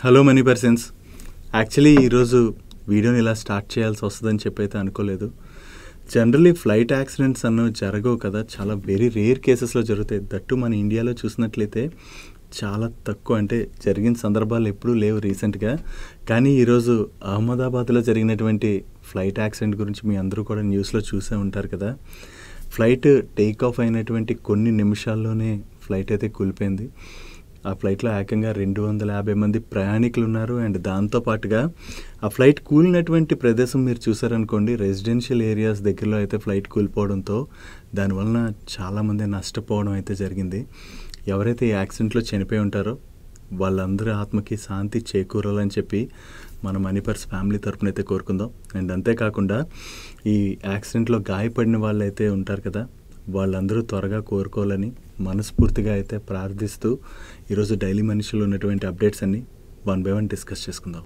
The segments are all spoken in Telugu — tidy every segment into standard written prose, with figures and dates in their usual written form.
Hello money persons. యాక్చువల్లీ ఈరోజు వీడియోని ఇలా స్టార్ట్ చేయాల్సి వస్తుందని చెప్పి అయితే అనుకోలేదు. జనరల్లీ ఫ్లైట్ యాక్సిడెంట్స్ అన్నవి జరగవు కదా, చాలా వెరీ రేర్ కేసెస్లో జరుగుతాయి. దట్టు మన ఇండియాలో చూసినట్లయితే చాలా తక్కువ, అంటే జరిగిన సందర్భాలు ఎప్పుడూ లేవు రీసెంట్గా. కానీ ఈరోజు అహ్మదాబాద్లో జరిగినటువంటి ఫ్లైట్ యాక్సిడెంట్ గురించి మీ అందరూ కూడా న్యూస్లో చూసే ఉంటారు కదా. ఫ్లైట్ టేక్ ఆఫ్ అయినటువంటి కొన్ని నిమిషాల్లోనే ఫ్లైట్ అయితే కూలిపోయింది. ఆ ఫ్లైట్లో ఏకంగా 250 మంది ప్రయాణికులు ఉన్నారు. అండ్ దాంతోపాటుగా ఆ ఫ్లైట్ కూలినటువంటి ప్రదేశం మీరు చూసారనుకోండి, రెసిడెన్షియల్ ఏరియాస్ దగ్గరలో అయితే ఫ్లైట్ కూలిపోవడంతో దానివలన చాలామంది నష్టపోవడం అయితే జరిగింది. ఎవరైతే ఈ యాక్సిడెంట్లో చనిపోయి ఉంటారో వాళ్ళందరి ఆత్మకి శాంతి చేకూరాలని చెప్పి మన మనీపర్స్ ఫ్యామిలీ తరపున అయితే కోరుకుందాం. అండ్ అంతేకాకుండా ఈ యాక్సిడెంట్లో గాయపడిన వాళ్ళు అయితే ఉంటారు కదా, వాళ్ళందరూ త్వరగా కోరుకోవాలని మనస్ఫూర్తిగా అయితే ప్రార్థిస్తూ ఈరోజు డైలీ మనిషిలో ఉన్నటువంటి అప్డేట్స్ అన్ని 1 by 1 డిస్కస్ చేసుకుందాం.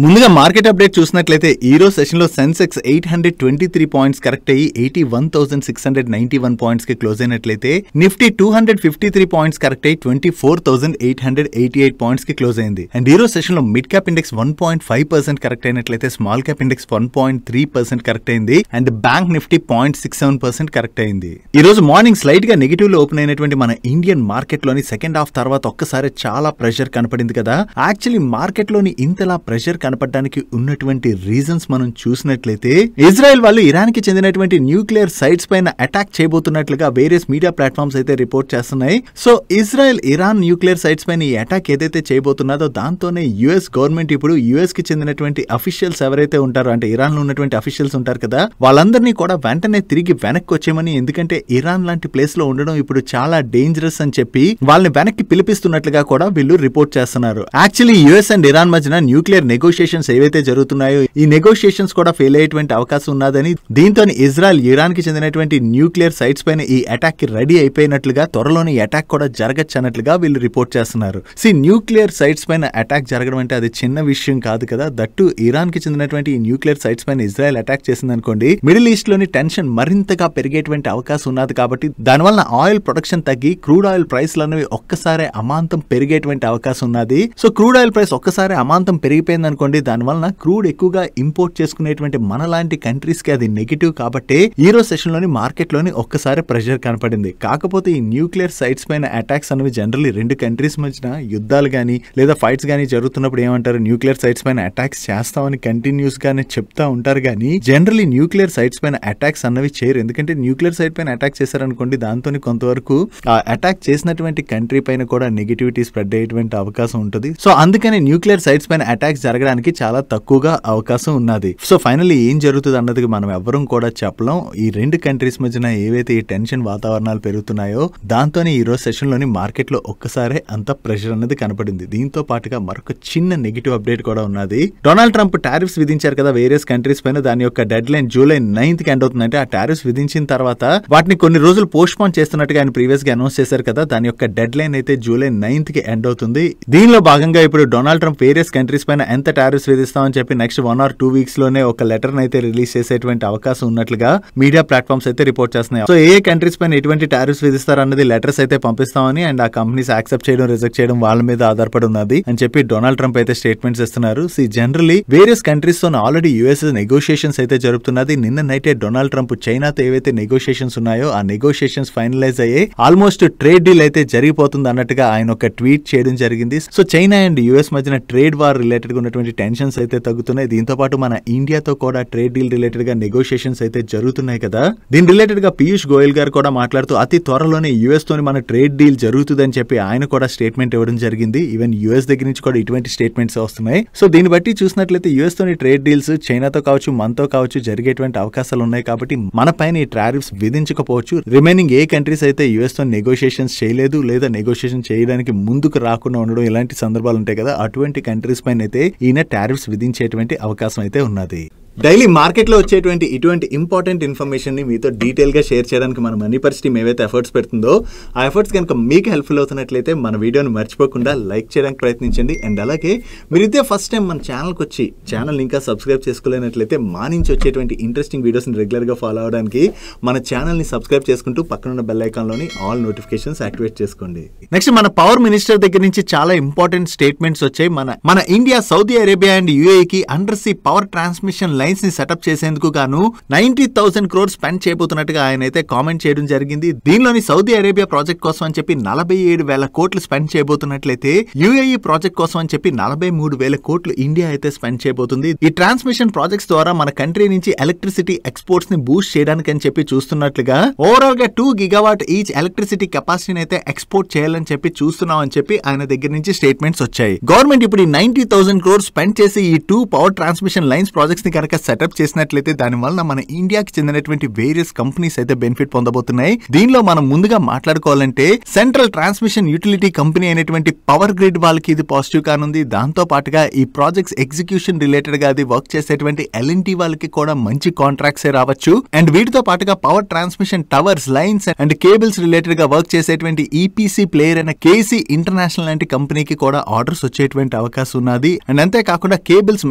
ముందుగా మార్కెట్ అప్డేట్ చూసినట్లయితే ఈ రోజు సెషన్లో సెన్సెక్స్ 823 పాయింట్స్ కరెక్ట్ అయ్యి 81,691 పాయింట్స్కి క్లోజ్ అయినట్లయితే నిఫ్టీ 253 పాయింట్స్ కరెక్ట్ అయ్యి 24,888 పాయింట్స్కి క్లోజ్ అయింది. అండ్ ఈ రోజు సెషన్లో మిడ్ క్యాప్ ఇండెక్స్ 1.5% కరెక్ట్ అయినట్లయితే స్మాల్ క్యాప్ ఇండెక్స్ 1.3% కరెక్ట్ అయింది. అండ్ బ్యాంక్ నిఫ్టీ 0.67% కరెక్ట్ అయింది. ఈ రోజు మార్నింగ్ స్లైట్ గా నెగిటివ్ లో ఓపెన్ అయినటువంటి మన ఇండియన్ మార్కెట్ లోని సెకండ్ హాఫ్ తర్వాత ఒక్కసారి చాలా ప్రెషర్ కనపడింది కదా. యాక్చువల్లీ మార్కెట్ లోని ఇంతలా ప్రెషర్ కనపడడానికి ఉన్నటువంటి రీజన్స్ మనం చూసినట్లయితే, ఇజ్రాయెల్ వాళ్ళు ఇరాన్ కి చెందినటువంటి న్యూక్లియర్ సైట్స్ పైన అటాక్ చేయబోతున్నట్లుగా వేరియస్ మీడియా ప్లాట్ఫామ్స్ అయితే రిపోర్ట్ చేస్తున్నాయి. So Israel Iran nuclear sites పైన ఈ అటాక్ ఏదైతే చేయబోతున్నదో దాంతోనే యుఎస్ గవర్నమెంట్ ఇప్పుడు యుఎస్ కి చెందినటువంటి అఫీషియల్స్ ఎవరైతే ఉంటారో, అంటే ఇరాన్ లో ఉన్నటువంటి అఫీషియల్స్ ఉంటారు కదా, వాళ్ళందరినీ కూడా వెంటనే తిరిగి వెనక్కి వచ్చేయమని, ఎందుకంటే ఇరాన్ లాంటి ప్లేస్ లో ఉండడం ఇప్పుడు చాలా డేంజరస్ అని చెప్పి వాళ్ళని వెనక్కి పిలిపిస్తున్నట్లుగా కూడా వీళ్ళు రిపోర్ట్ చేస్తున్నారు. యాక్చువల్లీ యుఎస్ అండ్ ఇరాన్ మధ్యన న్యూక్లియర్ నెగోషియేషన్స్ ఏవైతే జరుగుతున్నాయో ఈ నెగోషియేషన్స్ కూడా ఫెయిల్ అయ్యేటువంటి అవకాశం ఉన్నదని, దీంతో ఇజ్రాయెల్ ఇరాన్ కి చెందినటువంటి న్యూక్లియర్ సైట్స్ పైన ఈ అటాక్ కి రెడీ అయిపోయినట్లుగా, త్వరలోనే ఈ అటాక్ కూడా జరగచ్చు అన్నట్లుగా వీళ్ళు రిపోర్ట్ చేస్తున్నారు. న్యూక్లియర్ సైట్స్ పైన అటాక్ జరగడం అంటే అది చిన్న విషయం కాదు కదా. దట్టు ఇరాన్ కి చెందినటువంటి ఈ న్యూక్లియర్ సైట్స్ పైన ఇజ్రాయెల్ అటాక్ చేసింది అనుకోండి, మిడిల్ ఈస్ట్ లోని టెన్షన్ మరింతగా పెరిగేటువంటి అవకాశం ఉన్నది. కాబట్టి దానివల్ల ఆయిల్ ప్రొడక్షన్ తగ్గి క్రూడ్ ఆయిల్ ప్రైస్లు అనేవి ఒక్కసారి అమాంతం పెరిగేటువంటి అవకాశం ఉన్నది. సో క్రూడ్ ఆయిల్ ప్రైస్ ఒక్కసారి అమాంతం పెరిగిపోయింది అనుకోండి, దానివల్ల క్రూడ్ ఎక్కువగా ఇంపోర్ట్ చేసుకునేటువంటి మన లాంటి కంట్రీస్ కి అది నెగిటివ్. కాబట్టి ఈ రోజు సెషన్ లోని మార్కెట్ లోని ఒక్కసారి ప్రెషర్ కనపడింది. కాకపోతే ఈ న్యూక్లియర్ సైట్స్ పైన అటాక్స్ అనేవి జనరల్లీ రెండు కంట్రీస్ మధ్యన యుద్ధాలు గానీ లేదా ఫైట్స్ గానీ జరుగుతున్నప్పుడు ఏమంటారు, న్యూక్లియర్ సైట్స్ పైన అటాక్స్ చేస్తామని కంటిన్యూస్ గానే చెప్తా ఉంటారు. కానీ జనరల్లీ న్యూక్లియర్ సైట్స్ పైన అటాక్స్ అన్నవి చేయరు. ఎందుకంటే న్యూక్లియర్ సైట్ పైన అటాక్ చేశారనుకోండి, దాంతో కొంతవరకు ఆ అటాక్ చేసినటువంటి కంట్రీ పైన కూడా నెగిటివిటీ స్ప్రెడ్ అయ్యేటువంటి అవకాశం ఉంటుంది. సో అందుకని న్యూక్లియర్ సైట్స్ పైన అటాక్స్ జరగడానికి చాలా తక్కువగా అవకాశం ఉన్నది. సో ఫైనల్లీ ఏం జరుగుతుంది అన్నది మనం ఎవ్వరం కూడా చెప్పలేం. ఈ రెండు కంట్రీస్ మధ్యన ఏవైతే ఈ టెన్షన్ వాతావరణాలు పెరుగుతున్నాయో దాంతోనే ఈ రోజు సెషన్ లోని మార్కెట్ లో ఒక్కసారి అంత ప్రెషర్ అనేది కనపడింది. దీంతో పాటుగా మరొక చిన్న నెగిటివ్ అప్డేట్ కూడా ఉన్నది. డొనాల్డ్ ట్రంప్ టారిఫ్స్ విధించారు కదా వేరియస్ కంట్రీస్ పైన, దాని యొక్క డెడ్ లైన్ జూలై 9th కి ఎండ్ అవుతుంది. అంటే ఆ టారిఫ్స్ విధించిన తర్వాత వాటిని కొన్ని రోజులు పోస్ట్ పోన్ చేస్తున్నట్టుగా ఆయన ప్రీవియస్ గా అనౌన్స్ చేశారు కదా. దాని యొక్క డెడ్ లైన్ అయితే జూలై 9th కి ఎండ్ అవుతుంది. దీనిలో భాగంగా ఇప్పుడు డొనాల్డ్ ట్రంప్ వేరియస్ కంట్రీస్ పైన ఎంత టారిఫ్స్ విధిస్తామని చెప్పి నెక్స్ట్ 1 or 2 weeks లోనే ఒక లెటర్ అయితే రిలీజ్ చేసేటువంటి అవకాశం ఉన్నట్లుగా మీడియా ప్లాట్ఫామ్స్ అయితే రిపోర్ట్ చేస్తున్నాయి. సో ఏ కంట్రీస్ పైన ఎటువంటి టారిఫ్స్ విధిస్తారు అన్నది లెటర్స్ అయితే పంపిస్తామని, అండ్ ఆ కంపెనీస్ యాక్సెప్ట్ చేయడం రిజెక్ట్ చేయడం వాళ్ళ మీద ఆధారపడి ఉన్నది అని చెప్పి డొనాల్డ్ ట్రంప్ అయితే స్టేట్మెంట్స్ ఇస్తున్నారు. జనరల్లీ వేరియస్ కంట్రీస్ తో ఆల్రెడీ యుఎస్ నెగోషియేషన్స్ అయితే జరుపుతున్నది. నిన్న నైటే డొనాల్డ్ ట్రంప్ చైనాతో ఏవైతే నెగోషియేషన్స్ ఉన్నాయో ఆ నెగోషియేషన్స్ ఫైనలైజ్ అయ్యి ఆల్మోస్ట్ ట్రేడ్ డీల్ అయితే జరిగిపోతుంది అన్నట్టుగా ఆయన ఒక ట్వీట్ చేయడం జరిగింది. సో చైనా అండ్ యుఎస్ మధ్యన ట్రేడ్ వార్ రిలేటెడ్ గా ఉన్నటువంటి టెన్షన్స్ అయితే తగ్గుతున్నాయి. దీంతో పాటు మన ఇండియాతో కూడా ట్రేడ్ డీల్ రిలేటెడ్ గా నెగోషియేషన్స్ అయితే జరుగుతున్నాయి కదా. దీని రిలేటెడ్ గా పీయూష్ గోయల్ గారు కూడా మాట్లాడుతూ అతి త్వరలోనే యుఎస్ తోని మన ట్రేడ్ డీల్ జరుగుతుందని చెప్పి ఆయన కూడా స్టేట్మెంట్ ఇవ్వడం జరిగింది. ఈవెన్ యుఎస్ దగ్గర నుంచి కూడా ఇటువంటి స్టేట్మెంట్స్ వస్తున్నాయి. సో దీన్ని బట్టి చూసినట్లయితే యుఎస్ తోని ట్రేడ్ డీల్స్ చైనాతో కావచ్చు మనతో కావచ్చు జరిగేటువంటి అవకాశాలు ఉన్నాయి. కాబట్టి మన పైన ఈ టారిఫ్స్ విధించకపోవచ్చు. రిమైనింగ్ ఏ కంట్రీస్ అయితే యుఎస్ తో నెగోషియేషన్స్ చేయలేదు లేదా నెగోషియేషన్ చేయడానికి ముందుకు రాకుండా ఉండడం ఇలాంటి సందర్భాలు ఉంటాయి కదా, అటువంటి కంట్రీస్ పైన అయితే ఈయన టారిఫ్స్ విధించేటువంటి అవకాశం అయితే ఉన్నది. డైలీ మార్కెట్ లో వచ్చేటువంటి ఇటువంటి ఇంపార్టెంట్ ఇన్ఫర్మేషన్ ని మీతో డీటెయిల్ గా షేర్ చేయడానికి మన మనీ పర్స్ టీమ్ ఏవైతే ఎఫర్ట్స్ పెడుతుందో ఆ ఎఫర్ట్స్ కనుక మీకు హెల్ప్ఫుల్ అవుతున్నట్లయితే మన వీడియోని మర్చిపోకుండా లైక్ చేయడానికి ప్రయత్నించండి. అండ్ అలాగే మీరు ఇదే ఫస్ట్ టైం మన ఛానల్కి వచ్చి ఛానల్ ఇంకా సబ్స్క్రైబ్ చేసుకోలేనట్లయితే మా నుంచి వచ్చేటువంటి ఇంట్రెస్టింగ్ వీడియోస్ని రెగ్యులర్గా ఫాలో అవడానికి మన ఛానల్ని సబ్స్క్రైబ్ చేసుకుంటూ పక్కనున్న బెల్ ఐకాన్లోని ఆల్ నోటిఫికేషన్స్ యాక్టివేట్ చేసుకోండి. నెక్స్ట్ మన పవర్ మినిస్టర్ దగ్గర నుంచి చాలా ఇంపార్టెంట్ స్టేట్మెంట్స్ వచ్చాయి. మన ఇండియా, సౌదీ అరేబియా అండ్ యూఏఈకి under sea power transmission lines ని సెటప్ చేసేందుకు గాను 90,000 crores స్పెండ్ చేయబోతున్నట్టుగా ఆయన అయితే కామెంట్ చేయడం జరిగింది. దీనిలోని సౌదీ అరేబియా ప్రాజెక్ట్ కోసం అని చెప్పి 47,000 కోట్లు స్పెండ్ చేయబోతున్నట్లయితే యూఏఈ ప్రాజెక్ట్ కోసం అని చెప్పి 43,000 కోట్లు ఇండియా అయితే స్పెండ్ చేయబోతుంది. ఈ ట్రాన్స్మిషన్ ప్రాజెక్ట్స్ ద్వారా మన కంట్రీ నుంచి ఎలక్ట్రిసిటీ ఎక్స్పోర్ట్స్ ని బూస్ట్ చేయడానికి అని చెప్పి చూస్తున్నట్లుగా ఓవరాల్ గా 2 GW ఈచ్ ఎలక్ట్రిసిటీ కెపాసిటీని అయితే ఎక్స్పోర్ట్ చేయాలని చెప్పి చూస్తున్నాం అని చెప్పి ఆయన దగ్గర నుంచి స్టేట్మెంట్స్ వచ్చాయి. గవర్నమెంట్ ఇప్పుడు 90,000 crores స్పెండ్ చేసి ఈ 2 పవర్ ట్రాన్స్మిషన్ లైన్స్ ప్రాజెక్ట్స్ ని కనుక సెటప్ చేసినట్లయితే దాని వల్ల మన ఇండియాకి చెందినటువంటి వేరియస్ కంపెనీస్ అయితే బెనిఫిట్ పొందబోతున్నాయి. దీనిలో మనం ముందుగా మాట్లాడుకోవాలంటే సెంట్రల్ ట్రాన్స్మిషన్ యూటిలిటీ కంపెనీ అయినటువంటి పవర్ గ్రిడ్ వాళ్ళకి ఇది పాజిటివ్ కానుంది. దాంతో పాటుగా ఈ ప్రాజెక్ట్స్ ఎగ్జిక్యూషన్ రిలేటెడ్ గా అది వర్క్ చేసేటువంటి ఎల్ఎన్టీ వాళ్ళకి కూడా మంచి కాంట్రాక్ట్స్ రావచ్చు. అండ్ వీటితో పాటుగా power transmission towers, lines and cables related గా వర్క్ చేసేటువంటి ఈపీసీ ప్లేయర్ అయిన కేసీ ఇంటర్నేషనల్ లాంటి కంపెనీకి కూడా ఆర్డర్స్ వచ్చేటువంటి అవకాశం ఉన్నది. అండ్ అంతేకాకుండా కేబుల్స్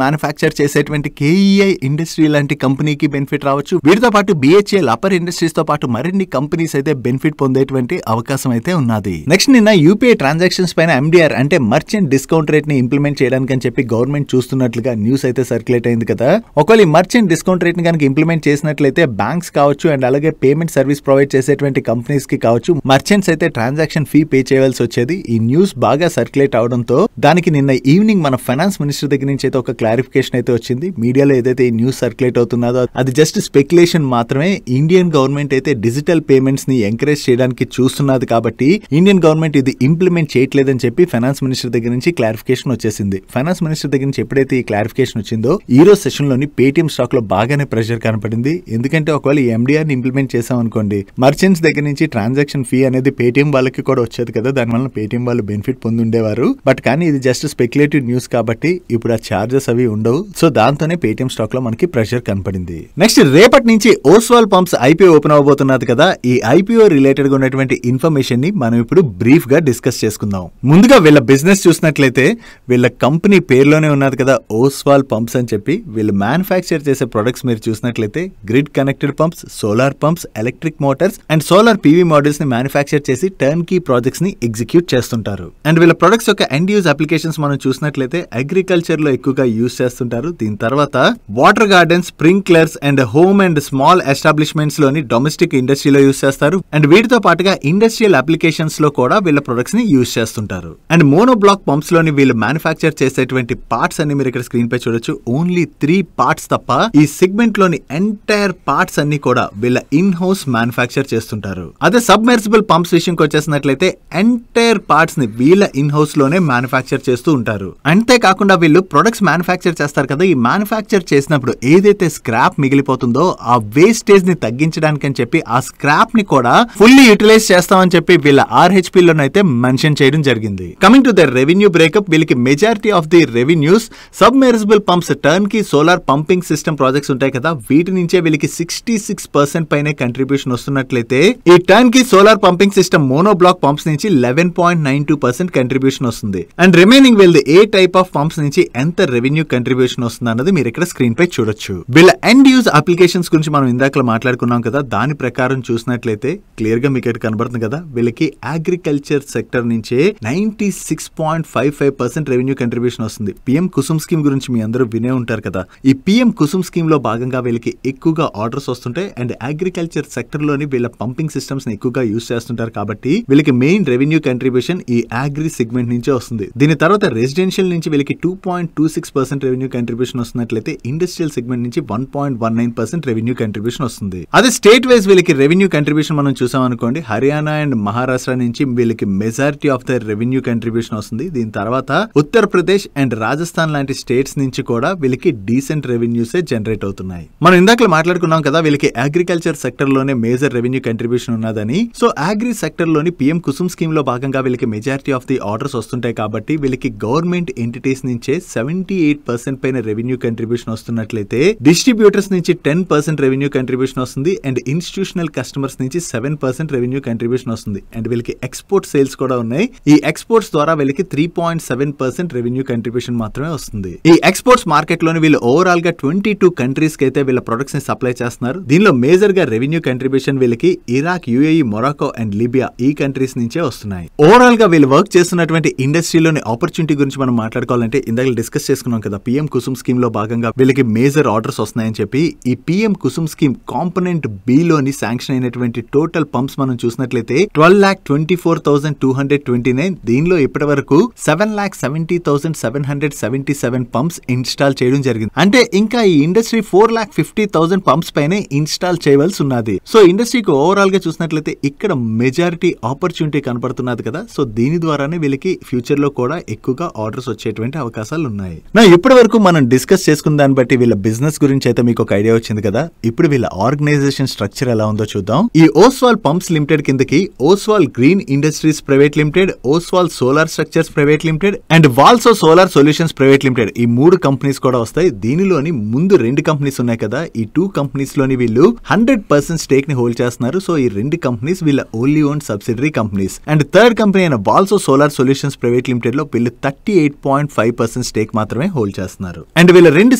మ్యానుఫ్యాక్చర్ చేసేటువంటి కేఈఐ ఇండస్ట్రీ లాంటి కంపెనీకి బెనిఫిట్ రావచ్చు. వీటితో పాటు బిహెచ్ఎల్, అప్పర్ ఇండస్ట్రీస్ తో పాటు మరిన్ని కంపెనీస్ అయితే బెనిఫిట్ పొందేటువంటి అవకాశం అయితే ఉన్నది. నెక్స్ట్ నిన్న యూపీఐ ట్రాన్సాక్షన్స్ పైన ఎండిఆర్ అంటే మర్చెంట్ డిస్కౌంట్ రేట్ ని ఇంప్లిమెంట్ చేయడానికి అని చెప్పి గవర్నమెంట్ చూస్తున్నట్లుగా న్యూస్ అయితే సర్క్యులేట్ అయింది కదా. ఒకవేళ ఈ మర్చెంట్ డిస్కౌంట్ రేట్ ని కనుక ఇంప్లిమెంట్ చేసినట్లయితే బ్యాంక్స్ కావచ్చు అండ్ అలాగే పేమెంట్ సర్వీస్ ప్రొవైడ్ చేసేటువంటి కంపెనీస్ కి కావచ్చు మర్చెంట్స్ అయితే ట్రాన్సాక్షన్ ఫీ పే చేయవలసి వచ్చేది. ఈ న్యూస్ బాగా సర్క్యులేట్ అవడంతో దానికి నిన్న ఈవినింగ్ మన ఫైనాన్స్ మినిస్టర్ దగ్గర నుంచి అయితే ఒక క్లారిఫికేషన్ అయితే వచ్చింది. మీడియాలో ఏదైతే ఈ న్యూస్ సర్క్యులేట్ అవుతున్నదో అది జస్ట్ స్పెక్యులేషన్ మాత్రమే. ఇండియన్ గవర్నమెంట్ అయితే డిజిటల్ పేమెంట్స్ ని ఎంకరేజ్ చేయడానికి చూస్తున్నది కాబట్టి ఇండియన్ గవర్నమెంట్ ఇది ఇంప్లిమెంట్ చేయట్లేదని చెప్పి ఫైనాన్స్ మినిస్టర్ దగ్గర నుంచి క్లారిఫికేషన్ వచ్చేసింది. ఫైనాన్స్ మినిస్టర్ దగ్గర నుంచి ఎప్పుడైతే ఈ క్లారిఫికేషన్ వచ్చిందో ఈ రోజు సెషన్ లోని పేటిఎం స్టాక్ లో బాగానే ప్రెషర్ కనపడింది. ఎందుకంటే ఒకవేళ ఈ ఎండిఆర్ ని ఇంప్లిమెంట్ చేసాం అనుకోండి, మర్చెంట్స్ దగ్గర నుంచి ట్రాన్సాక్షన్ ఫీ అనేది పేటిఎం వాళ్ళకి కూడా వచ్చేది కదా, దానివల్ల పేటిఎం వాళ్ళు బెనిఫిట్ పొంది ఉండేవారు. బట్ కానీ ఇది జస్ట్ స్పెక్యులేటివ్ న్యూస్ కాబట్టి ఇప్పుడు ఆ చార్జెస్ అవి ఉండవు. సో దాంతోనే పేటిఎం స్టాక్ లో మనకి ప్రెషర్ కనపడింది. నెక్స్ట్ రేపటి నుంచి ఓస్వాల్ పంప్స్ ఐపీఓ ఓపెన్ అవబోతున్నది కదా. ఈ ఐపీఓ రిలేటెడ్ గా ఉన్నటువంటి ఇన్ఫర్మేషన్ ని మనం ఇప్పుడు బ్రీఫ్ గా డిస్కస్ చేసుకుందాం. ముందుగా వీళ్ళ బిజినెస్ చూసినట్లయితే వీళ్ళ కంపెనీ పేరులోనే ఉన్నది కదా ఓస్వాల్ పంప్స్ అని చెప్పి. వీళ్ళు మ్యానుఫ్యాక్చర్ చేసే ప్రొడక్ట్స్ మీరు చూసినట్లయితే grid connected pumps, solar pumps, electric Motors and solar PV models ని మ్యానుఫ్యాక్చర్ చేసి టర్న్ కీ ప్రాజెక్ట్స్ ని ఎగ్జిక్యూట్ చేస్తుంటారు. అండ్ వీళ్ళ ప్రొడక్ట్స్ యొక్క ఎండ్ యూజ్ అప్లికేషన్స్ మనం చూసినట్లయితే అగ్రికల్చర్ లో ఎక్కువగా యూజ్ చేస్తుంటారు. దీని తర్వాత water gardens, sprinklers and home and small establishments లోని డొమెస్టిక్ ఇండస్ట్రీలో యూజ్ చేస్తారు. అండ్ వీటితో పాటుగా ఇండస్ట్రియల్ అప్లికేషన్స్ లో కూడా వీళ్ళ ప్రొడక్ట్స్ ని యూజ్ చేస్తుంటారు. అండ్ మోనో బ్లాక్ పంప్స్ లోని వీళ్ళు మ్యానుఫ్యాక్చర్ చేసేటువంటి పార్ట్స్ అన్ని మీరు ఇక్కడ స్క్రీన్ పై చూడొచ్చు. ఓన్లీ 3 పార్ట్స్ తప్ప ఈ సెగ్మెంట్ లోని ఎంటైర్ పార్ట్స్ అన్ని కూడా వీళ్ళ ఇన్ హౌస్ మ్యానుఫ్యాక్చర్ చేస్తుంటారు. అదే సబ్మెర్సిబుల్ పంప్స్ విషయంకి వచ్చేసినట్లయితే ఎంటైర్ పార్ట్స్ ని వీళ్ళ ఇన్ హౌస్ లోనే మ్యానుఫ్యాక్చర్ చేస్తూ ఉంటారు. అంతేకాకుండా వీళ్ళు ప్రొడక్ట్స్ మ్యానుఫ్యాక్చర్ చేస్తారు కదా, ఈ మ్యానుఫ్యాక్చర్ చేసినప్పుడు ఏదైతే స్క్రాప్ మిగిలిపోతుందో ఆ వేస్టేజ్ ని తగ్గించడానికి అని చెప్పి ఆ స్క్రాప్ ని కూడా ఫుల్లీ యూటిలైజ్ చేస్తామని చెప్పి వీళ్ళ ఆర్హెచ్పి లోనైతే మెన్షన్ చేయడం జరిగింది. Coming to the revenue breakup, వీళ్ళకి majority of the revenues submersible pumps, turnkey solar pumping system projects ఉంటాయి కదా, వీటి నుంచే వీళ్ళకి 66% పైనే కంట్రిబ్యూషన్ వస్తున్నట్లయితే ఈ టర్న్ కి solar pumping system mono block pumps నుంచి 11.92% కంట్రిబ్యూషన్ వస్తుంది. అండ్ రిమైనింగ్ వీళ్ళది ఏ టైప్ ఆఫ్ పంప్స్ నుంచి ఎంత రెవెన్యూ కంట్రిబ్యూషన్ వస్తుంది అన్నది మీరు ఇక్కడ స్క్రీన్ పై చూడొచ్చు. వీళ్ళ ఎండ్ యూజ్ అప్లికేషన్స్ గురించి మనం ఇందాక మాట్లాడుకున్నాం కదా, దాని ప్రకారం చూసినట్లయితే క్లియర్ గా మీకు ఇక్కడ కనబడుతుంది కదా, వీళ్ళకి అగ్రికల్చర్ సెక్టర్ నుంచే 96.55% రెవెన్యూ కంట్రిబ్యూషన్ వస్తుంది. పిఎం కుసుమ్ స్కీమ్ గురించి మీ అందరూ వినే ఉంటారు కదా. ఈ పిఎం కుసుమ్ స్కీమ్ లో భాగంగా వీళ్ళకి ఎక్కువగా ఆర్డర్స్ వస్తుంటాయి. అండ్ అగ్రికల్చర్ సెక్టర్ లోని వీళ్ళ పంపింగ్ సిస్టమ్స్ ని ఎక్కువగా యూజ్ చేస్తుంటారు కాబట్టి వీళ్ళకి మెయిన్ రెవెన్యూ కంట్రిబ్యూషన్ ఈ అగ్రి సెగ్మెంట్ నుంచే వస్తుంది. దీని తర్వాత రెసిడెన్షియల్ నుంచి వీళ్ళకి 2.26% రెవెన్యూ కంట్రిబ్యూషన్ వస్తున్నట్లయితే ఇండస్ట్రియల్ సెగ్మెంట్ నుంచి 1.19% రెవెన్యూ కంట్రిబ్యూషన్ వస్తుంది. అదే స్టేట్ వైజ్ వీళ్ళకి రెవెన్యూ కంట్రిబ్యూషన్ మనం చూసాం అనుకోండి, హర్యానా అండ్ మహారాష్ట్ర నుంచి వీళ్ళకి majority of the revenue contribution వస్తుంది. దీని తర్వాత ఉత్తరప్రదేశ్ అండ్ రాజస్థాన్ లాంటి స్టేట్స్ నుంచి కూడా వీళ్ళకి డీసెంట్ రెవెన్యూస్ జనరేట్ అవుతున్నాయి. మనం ఇందాక మాట్లాడుకున్నాం కదా, వీళ్ళకి అగ్రికల్చర్ సెక్టర్ లోనే మేజర్ రెవెన్యూ కంట్రిబ్యూషన్ ఉన్నదని. సో అగ్రి సెక్టర్ లోని పిఎం కుసుమ్ స్కీమ్ లో భాగంగా వీళ్ళకి మెజారిటీ ఆఫ్ ది ఆర్డర్స్ వస్తుంటాయి కాబట్టి వీళ్ళకి గవర్నమెంట్ ఎంటిటీస్ నుంచే 78% పైన రెవెన్యూ కంట్రిబ్యూషన్ వస్తున్నట్టు చూసుకున్నట్లయితే డిస్ట్రిబ్యూటర్స్ నుంచి 10% రెవెన్యూ కంట్రిబ్యూషన్ వస్తుంది అండ్ ఇన్స్టిట్యూషనల్ కస్టమర్స్ నుంచి 7% రెవెన్యూ కంట్రిబ్యూషన్ వస్తుంది అండ్ వీళ్ళకి ఎక్స్పోర్ట్ సేల్స్ కూడా ఉన్నాయి. ఈ ఎక్స్పోర్ట్స్ ద్వారా వీళ్ళకి 3.7% రెవెన్యూ కంట్రిబ్యూషన్ మాత్రమే వస్తుంది. ఈ ఎక్స్పోర్ట్స్ మార్కెట్ లోని వీళ్ళు ఓవరాల్ గా 22 కంట్రీస్ కి అయితే వీళ్ళ ప్రొడక్ట్స్ ని సప్లై చేస్తున్నారు. దీనిలో మేజర్ గా రెవెన్యూ కంట్రిబ్యూషన్ వీళ్ళకి Iraq, UAE, Morocco and Libya ఈ కంట్రీస్ నుంచే వస్తున్నాయి. ఓవరాల్ గా వీళ్ళు వర్క్ చేస్తున్నటువంటి ఇండస్ట్రీలోని ఆపర్చునిటీ గురించి మనం మాట్లాడుకోవాలంటే ఇందాక డిస్కస్ చేసుకున్నాం కదా, పిఎం కుసుమ్ స్కీమ్ లో భాగంగా వీళ్ళకి మేజర్ ఆర్డర్స్ వస్తున్నాయని చెప్పి ఈ PM Kusum scheme component B లోని శాంక్షన్ అయినటువంటి టోటల్ పంప్స్ మనం చూసినట్లయితే 12,24,229. దీనిలో ఇప్పటి వరకు 7,70,777 పంప్స్ ఇన్స్టాల్ చేయడం జరిగింది. అంటే ఇంకా ఈ ఇండస్ట్రీ 4,50,000 పంప్స్ పైనే ఇన్స్టాల్ చేయవలసి ఉన్నది. సో ఇండస్ట్రీకి ఓవరాల్ గా చూసినట్లయితే ఇక్కడ మెజారిటీ ఆపర్చునిటీ కనపడుతున్నది కదా. సో దీని ద్వారానే వీళ్ళకి ఫ్యూచర్ లో కూడా ఎక్కువగా ఆర్డర్స్ వచ్చేటువంటి అవకాశాలు ఉన్నాయి. నా ఇప్పటి వరకు మనం డిస్కస్ చేసుకున్న దాన్ని బట్టి వీళ్ళ బిజినెస్ గురించి అయితే మీకు ఒక ఐడియా వచ్చింది కదా. ఇప్పుడు వీళ్ళ ఆర్గనైజేషన్ స్ట్రక్చర్ ఎలా ఉందో చూద్దాం. ఈ ఓస్వాల్ పంప్స్ లిమిటెడ్ కిందకి Oswal green industries private limited, Oswal solar structures private limited and వాల్సో సోలార్ సొల్యూషన్స్ ప్రైవేట్ లిమిటెడ్ ఈ 3 కంపెనీస్ కూడా వస్తాయి. దీనిలోని ముందు 2 కంపెనీస్ ఉన్నాయి కదా, ఈ 2 కంపెనీస్ లోని వీళ్ళు 100% స్టేక్ ని హోల్డ్ చేస్తున్నారు. సో ఈ 2 కంపెనీస్ వీళ్ళ only own subsidiary companies. And third company అయిన వాల్సో సోలార్ సొల్యూషన్స్ ప్రైవేట్ లిమిటెడ్ లో వీళ్ళు 38.5% స్టేక్ మాత్రమే హోల్డ్ చేస్తున్నారు. అండ్ వీళ్ళ 2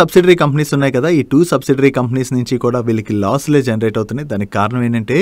సబ్సిడరీ కంపెనీస్ ఉన్నాయి కదా, ఈ 2 సబ్సిడరీ కంపెనీస్ నుంచి కూడా వీళ్ళకి లాస్లే జనరేట్ అవుతున్నాయి. దానికి కారణం ఏంటంటే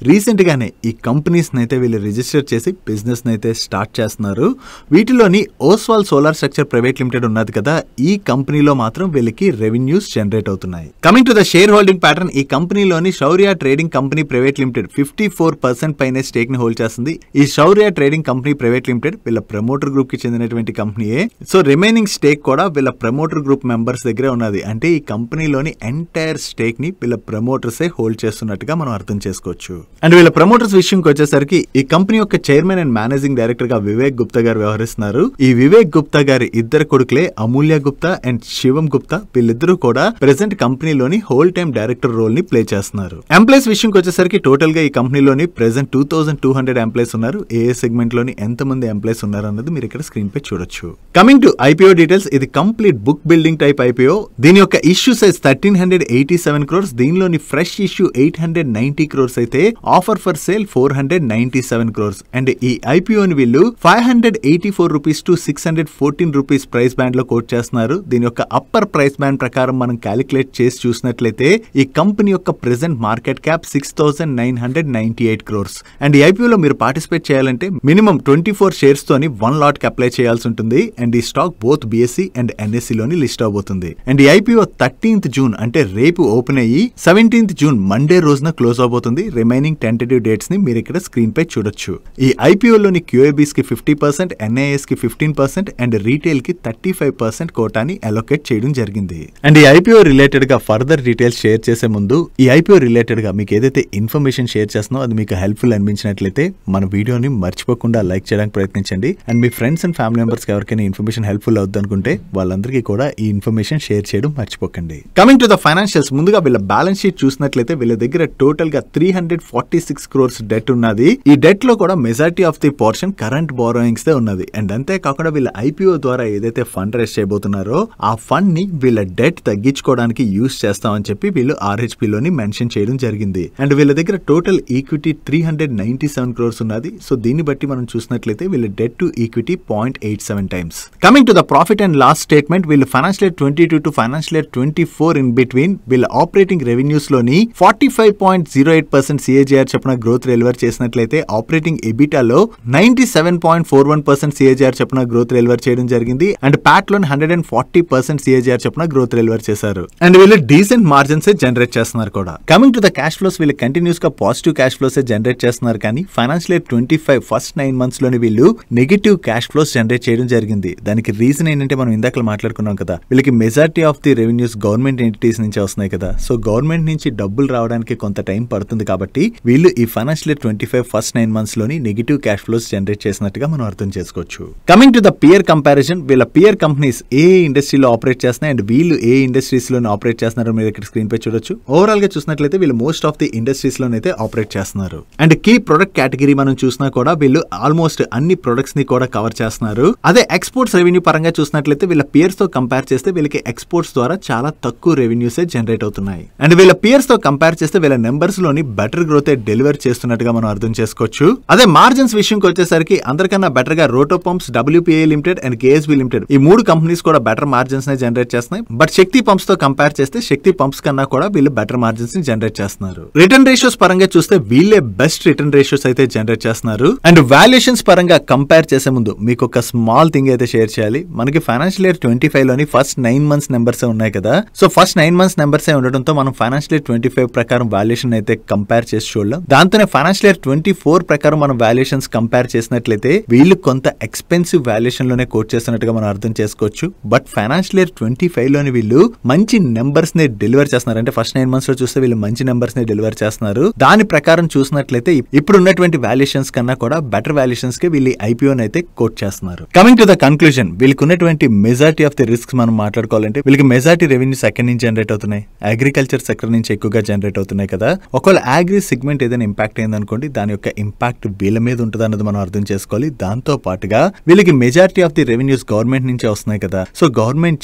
రీసెంట్ గానే ఈ కంపెనీస్ అయితే వీళ్ళు రిజిస్టర్ చేసి బిజినెస్ అయితే స్టార్ట్ చేస్తున్నారు. వీటిలోని Oswal solar structure private limited ఉన్నది కదా, ఈ కంపెనీలో మాత్రం వీళ్ళకి రెవెన్యూస్ జనరేట్ అవుతున్నాయి. Coming to the share holding pattern, ఈ కంపెనీలోని Shaurya trading company private limited 54% పైనే స్టేక్ ని హోల్డ్ చేస్తుంది. ఈ Shaurya trading company private limited వీళ్ళ ప్రమోటర్ గ్రూప్ కి చెందినటువంటి కంపెనీయే. సో రిమైనింగ్ స్టేక్ కూడా వీళ్ళ ప్రమోటర్ గ్రూప్ మెంబర్స్ దగ్గరే ఉన్నది. అంటే ఈ కంపెనీలోని ఎంటైర్ స్టేక్ ని వీళ్ళ ప్రమోటర్స్ హోల్డ్ చేస్తున్నట్టుగా మనం అర్థం చేసుకోవచ్చు. అండ్ వీళ్ళ ప్రమోటర్స్ విషయంకి వచ్చేసరికి ఈ కంపెనీ యొక్క చైర్మన్ అండ్ మేనేజింగ్ డైరెక్టర్ గా వివేక్ గుప్తా గారు వ్యవహరిస్తున్నారు. ఈ వివేక్ గుప్తా గారి 2 కొడుకులే అమూల్య గుప్తా అండ్ శివం గుప్తా. వీళ్ళిద్దరూ కూడా ప్రెసెంట్ కంపెనీలోని హోల్ టైమ్ డైరెక్టర్ రోల్ ని ప్లే చేస్తున్నారు. ఎంప్లాయీస్ విషయంకి వచ్చేసరికి టోటల్ గా ఈ కంపెనీలోని ప్రెసెంట్ 2200 ఎంప్లాయీస్ ఉన్నారు. ఏ సెగ్మెంట్ లోని ఎంత మంది ఎంప్లాయీస్ ఉన్నారు అన్నది మీరు ఇక్కడ స్క్రీన్ పై చూడొచ్చు. కమింగ్ టు ఐపీఓ డీటెయిల్స్, ఇది complete book building type IPO. దీని యొక్క ఇష్యూ సైజ్ 1387 crores. దీనిలోని ఫ్రెష్ ఇష్యూ 890 crores అయితే offer for sale 497 crores. And ఈ ఐపీఓని వీళ్ళు 584 rupees to 614 rupees price band లో కోట్ చేస్తున్నారు. దీని యొక్క అప్పర్ ప్రైస్ బ్యాండ్ ప్రకారం మనం క్యాలిక్యులేట్ చేసి చూసినట్లయితే ఈ కంపెనీ యొక్క present market cap 6,998 crores. And ఈ ఐపీఓలో మీరు పార్టిసిపేట్ చేయాలంటే మినిమం 24 షేర్స్ తోని 1 lot కి అప్లై చేయాల్సి ఉంటుంది. అండ్ ఈ stock both BSE and NSE లోని లిస్ట్ అవబోతుంది. అండ్ ఈ ఐపీఓ 13th June అంటే రేపు ఓపెన్ అయ్యి 17th June మండే రోజున క్లోజ్ అవబోతుంది. రిమైనింగ్ టెంటేటివ్ డేట్స్ ని మీరు ఇక్కడ స్క్రీన్ పై చూడొచ్చు. ఈ ఐపీఓలోని క్యూఐబీస్ కి 50%, ఎన్ఐఎస్ కి 15% అండ్ రీటైల్ కి 35% కోటాని అలొకేట్ చేయడం జరిగింది. అండ్ ఈ ఐపీఓ రిలేటెడ్ గా ఫర్దర్ డీటెయిల్స్ షేర్ చేసే ముందు ఈ ఐపీఓ రిలేటెడ్ గా మీకు ఏదైతే ఇన్ఫర్మేషన్ షేర్ చేస్తున్నో అది మీకు హెల్ప్ఫుల్ అనిపించినట్లయితే మన వీడియోని మర్చిపోకుండా లైక్ చేయడానికి ప్రయత్నించండి. And me friends and family members కి ఎవరికైనా ఇన్ఫర్మేషన్ హెల్ప్ఫుల్ అవుతుంది అనుకుంటే వాళ్ళందరికీ కూడా ఈ ఇన్ఫర్మేషన్ షేర్ చేయడం మర్చిపోకండి. కమింగ్ టు ద ఫైనాన్షియల్స్, ముందుగా వీళ్ళ బ్యాలెన్స్ షీట్ చూసినట్లయితే వీళ్ళ దగ్గర టోటల్ గా 346 crores డెట్ ఉన్నది. ఈ డెట్ లో కూడా majority of the portion current borrowings they ఉన్నది. అండ్ అంతేకాకుండా వీళ్ళ ఐపీఓ ద్వారా ఏదైతే ఫండ్ రైజ్ చేయబోతున్నారో ఆ ఫండ్ ని వీళ్ళ డెట్ తగ్గించుకోవడానికి యూజ్ చేస్తామని చెప్పి వీళ్ళు ఆర్హెచ్పి లోని మెన్షన్ చేయడం జరిగింది. అండ్ వీళ్ళ దగ్గర టోటల్ ఈక్విటీ 397 crores ఉన్నది. సో దీన్ని బట్టి మనం చూసినట్లయితే వీళ్ళ debt to equity 0.87 times. Coming to the profit and loss statement, వీళ్ళు financial year 22 to financial year 24 in between వీళ్ళ ఆపరేటింగ్ రెవెన్యూస్ లోని 45.08% సిఏజిఆర్ చొప్పున గ్రోత్ డెలివర్ చేసినట్లయితే ఆపరేటింగ్ ఎబిటాలో 97.41% సిఏజిఆర్ చొప్పున గ్రోత్ డెలివర్ చేయడం జరిగింది. అండ్ ప్యాట్ లోని 140% సిఏజిఆర్ చొప్పున గ్రోత్ డెలివర్ చేశారు. అండ్ వీళ్ళు డీసెంట్ మార్జిన్స్ జనరేట్ చేస్తున్నారు కూడా. Coming to the cash flows, వీళ్ళు కంటిన్యూస్ గా పాజిటివ్ క్యాష్ ఫ్లోస్ జనరేట్ చేస్తున్నారు. కానీ ఫైనాన్షియల్ ఇయర్ 25 ఫస్ట్ 9 months లోని వీళ్ళు నెగటివ్ క్యాష్ ఫ్లోస్ జనరేట్ చేయడం జరిగింది. దానికి రీజన్ ఏంటంటే మనం ఇందాక మాట్లాడుకున్నాం కదా, వీళ్ళకి majority of the revenues government entities నుంచి వస్తున్నాయి కదా. సో గవర్నమెంట్ నుంచి డబ్బులు రావడానికి కొంత టైం పడుతుంది కాబట్టి వీళ్ళు ఈ ఫైనాన్షియల్ ఇయర్ 25 ఫస్ట్ 9 months లోని నెగటివ్ క్యాష్ ఫ్లోస్ జనరేట్ చేసినట్టుగా మనం అర్థం చేసుకోవచ్చు. Coming to the peer comparison, వీళ్ళ పియర్ కంపెనీస్ ఏ ఇండస్ట్రీలో ఆపరేట్ చేస్తున్నాయి అండ్ వీళ్ళు ఏ ఇండస్ట్రీస్ లో ఆపరేట్ చేస్తున్నారో మీరు ఇక్కడ స్క్రీన్ పై చూడొచ్చు. ఓవరాల్ గా చూసినట్లయితే వీళ్ళు మోస్ట్ ఆఫ్ ది ఇండస్ట్రీస్ లోనైతే ఆపరేట్ చేస్తున్నారు. అండ్ కీ ప్రొడక్ట్ కేటగిరీ మనం చూసినా కూడా వీళ్ళు ఆల్మోస్ట్ అన్ని ప్రొడక్ట్స్ ని కూడా కవర్ చేస్తున్నారు. అదే ఎక్స్పోర్ట్స్ రెవెన్యూ పరంగా చూసినట్లయితే వీళ్ళ పియర్స్ తో కంపేర్ చేస్తే వీళ్ళకి ఎక్స్పోర్ట్స్ ద్వారా ద్వారా చాలా తక్కువ రెవెన్యూసే జనరేట్ అవుతున్నాయి. అండ్ వీళ్ళ పియర్స్ తో కంపేర్ చేస్తే వీళ్ళ నెంబర్స్ లోని బెటర్ గ్రోత్ డెలివర్ చేస్తున్నట్టుగా మనం అర్థం చేసుకోవచ్చు. అదే మార్జిన్స్ విషయంకి వచ్చేసరికి అందరికన్నా బెటర్ గా రోటో pumps, WPI limited and KSB limited ఈ 3 కంపెనీస్ కూడా బెటర్ మార్జిన్స్ నే జనరేట్ చేస్తున్నాయి. బట్ శక్తి పంప్స్ తో కంపేర్ చేస్తే శక్తి పంప్స్ కన్నా కూడా వీళ్ళు బెటర్ మార్జిన్స్ ని జనరేట్ చేస్తున్నారు. రిటర్న్ రేషియోస్ పరంగా చూస్తే వీళ్ళే బెస్ట్ రిటర్న్ రేషియోస్ అయితే జనరేట్ చేస్తున్నారు. అండ్ వాల్యుయేషన్స్ పరంగా కంపేర్ చేసే ముందు మీకు ఒక స్మాల్ థింగ్ అయితే షేర్ చేయాలి. మనకి ఫైనాన్షియల్ ఇయర్ 25 లోని ఫస్ట్ 9 months నెంబర్స్ ఉన్నాయి కదా. సో ఫస్ట్ 9 months నెంబర్స్ ఉండడంతో మనం ఫైనాన్షియల్ ఇయర్ 25 ప్రకారం వాల్యుయేషన్ అయితే కంపేర్ చేసి చూడలేం. దాంతోనే ఫైనాన్షియల్ ఇయర్ 24 ప్రకారం మనం వాల్యుయేషన్స్ కంపేర్ చేసినట్లయితే వీళ్ళు కొంత ఎక్స్పెన్సివ్ వాల్యుయేషన్ లోనే కోట్ చేస్తున్నట్టుగా మనం అర్థం చేసుకోవచ్చు. బట్ ఫైనాన్షియల్ ఇయర్ 25 లోని వీళ్ళు మంచి నెంబర్స్ ని డెలివర్ చేస్తున్నారు. అంటే ఫస్ట్ 9 months లో చూస్తే వీళ్ళు మంచి నెంబర్స్ ని డెలివర్ చేస్తున్నారు. దాని ప్రకారం చూసినట్లయితే ఇప్పుడు ఉన్నటువంటి వాల్యుయేషన్స్ కన్నా కూడా బెటర్ వాల్యుయేషన్స్ కి వీళ్ళు IPO అయితే కోట్ చేస్తున్నారు. కమింగ్ టు ద కన్క్లూజన్, వీళ్ళకి ఉన్నటువంటి మెజారిటీ ఆఫ్ ది రిస్క్ మనం మాట్లాడుకోవాలంటే వీళ్ళకి మెజారిటీ రెవెన్యూస్ ఎక్కడి నుంచి జనరేట్ అవుతున్నాయి? అగ్రికల్చర్ సెక్టర్ నుంచి ఎక్కువగా జనరేట్ అవుతున్నాయి కదా. ఒకవేళ అగ్రి సెగ్మెంట్ ఏదైనా ఇంపాక్ట్ అయిందనుకోండి, దాని యొక్క ఇంపాక్ట్ వీళ్ళ మీద ఉంటుంది అన్నది మనం అర్థం చేసుకోవాలి. దాంతో పాటుగా వీళ్ళకి majority of the revenues government నుంచే వస్తున్నాయి కదా. సో గవర్నమెంట్